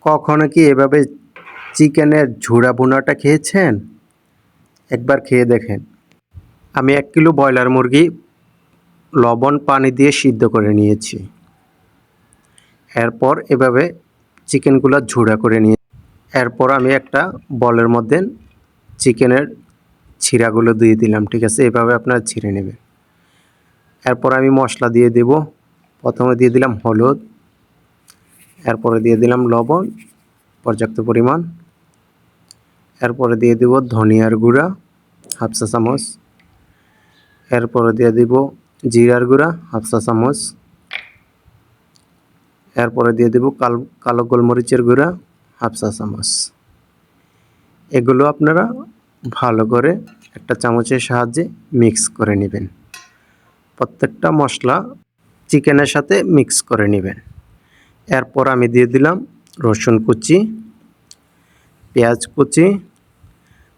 কখনো কি এভাবে চিকেনের ঝুরা ভুনাটা খেয়েছেন? একবার খেয়ে দেখেন। আমি ১ কিলো ব্রয়লার মুরগি লবণ পানি দিয়ে সিদ্ধ করে নিয়েছি। এরপর এভাবে চিকেনগুলা ঝুরা করে নিয়ে এরপর আমি একটা বলের মধ্যে চিকেনের ছিরাগুলো দিয়ে দিলাম। ঠিক আছে? এভাবে আপনারা ছিঁড়ে নেবেন। এরপর আমি মশলা দিয়ে দেব। প্রথমে দিয়ে দিলাম হলুদ, এরপরে দিয়ে দিলাম লবণ পর্যাপ্ত পরিমাণ। এরপরে দিয়ে দেব ধনিয়ার গুঁড়া হাফ চা চামচ। এরপরে দিয়ে দিব জিরার গুঁড়া হাফ চা চামচ। এরপরে দিয়ে দেব কালো গোলমরিচের গুঁড়া হাফ চা চামচ। এগুলো আপনারা ভালো করে একটা চামচের সাহায্যে মিক্স করে নেবেন। প্রত্যেকটা মশলা চিকেনের সাথে মিক্স করে নেবেন। এরপর আমি দিয়ে দিলাম রসুন কুচি, পেঁয়াজ কুচি,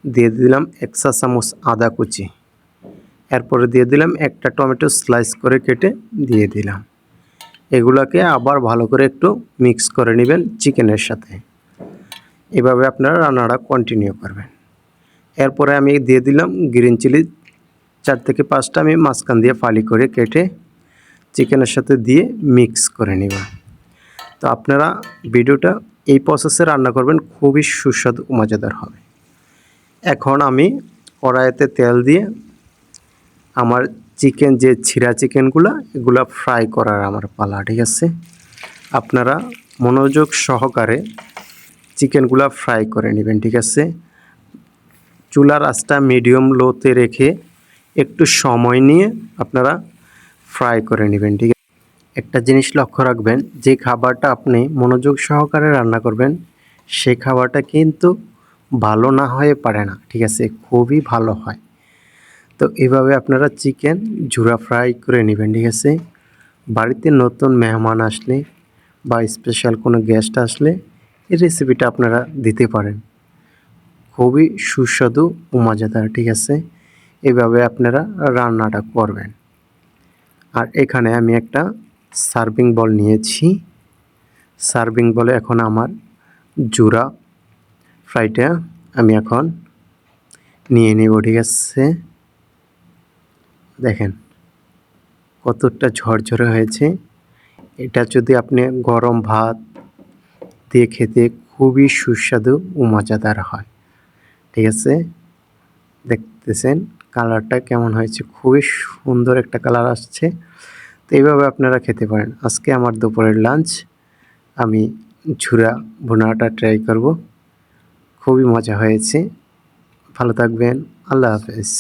দিয়ে দিলাম ১ চা চামচ আদা কুচি। এরপরে দিয়ে দিলাম একটা টমেটো স্লাইস করে কেটে দিয়ে দিলাম। এগুলাকে আবার ভালো করে একটু মিক্স করে নেবেন চিকেনের সাথে। এভাবে আপনারা রান্নাটা কন্টিনিউ করবেন। এরপরে আমি দিয়ে দিলাম গ্রিন চিলি ৪ থেকে ৫টা আমি মাঝখান দিয়ে ফালি করে কেটে চিকেনের সাথে দিয়ে মিক্স করে নেবেন। তো আপনারা ভিডিওটা এই প্রসেসে রান্না করবেন, খুবই সুস্বাদু ও মজাদার হবে। এখন আমি কড়াইতে তেল দিয়ে আমার চিকেন যে ছিঁড়া চিকেনগুলা এগুলা ফ্রাই করার আমার পালা। ঠিক আছে? আপনারা মনোযোগ সহকারে চিকেনগুলা ফ্রাই করে নেবেন। ঠিক আছে? চুলার আঁচটা মিডিয়াম লোতে রেখে একটু সময় নিয়ে আপনারা ফ্রাই করে নেবেন। ঠিক আছে? একটা জিনিস লক্ষ্য রাখবেন, যে খাবারটা আপনি মনোযোগ সহকারে রান্না করবেন সেই খাবারটা কিন্তু ভালো না হয়ে পারে না। ঠিক আছে? খুবই ভালো হয়। তো এভাবে আপনারা চিকেন ঝুরা ফ্রাই করে নেবেন। ঠিক আছে? বাড়িতে নতুন মেহমান আসলে বা স্পেশাল কোনো গেস্ট আসলে এই রেসিপিটা আপনারা দিতে পারেন। খুবই সুস্বাদু ও মজাদার। ঠিক আছে? এভাবে আপনারা রান্নাটা করবেন। আর এখানে আমি একটা সার্ভিং বল নিয়েছি। সার্ভিং বলে এখন আমার ঝুরা ফ্রাইটা আমি এখন নিয়ে নেব। ঠিক আছে? দেখেন কতটা ঝরঝরে হয়েছে। এটা যদি আপনি গরম ভাত দিয়ে খেতে খুবই সুস্বাদু ও মজাদার হয়। ঠিক আছে? দেখতেছেন কালারটা কেমন হয়েছে, খুবই সুন্দর একটা কালার আসছে। তো এইভাবে আপনারা খেতে পারেন। আজকে আমার দুপুরের লাঞ্চ আমি ঝুরা ভুনাটা ট্রাই করব। খুবই মজা হয়েছে। ভালো থাকবেন। আল্লাহ হাফেজ।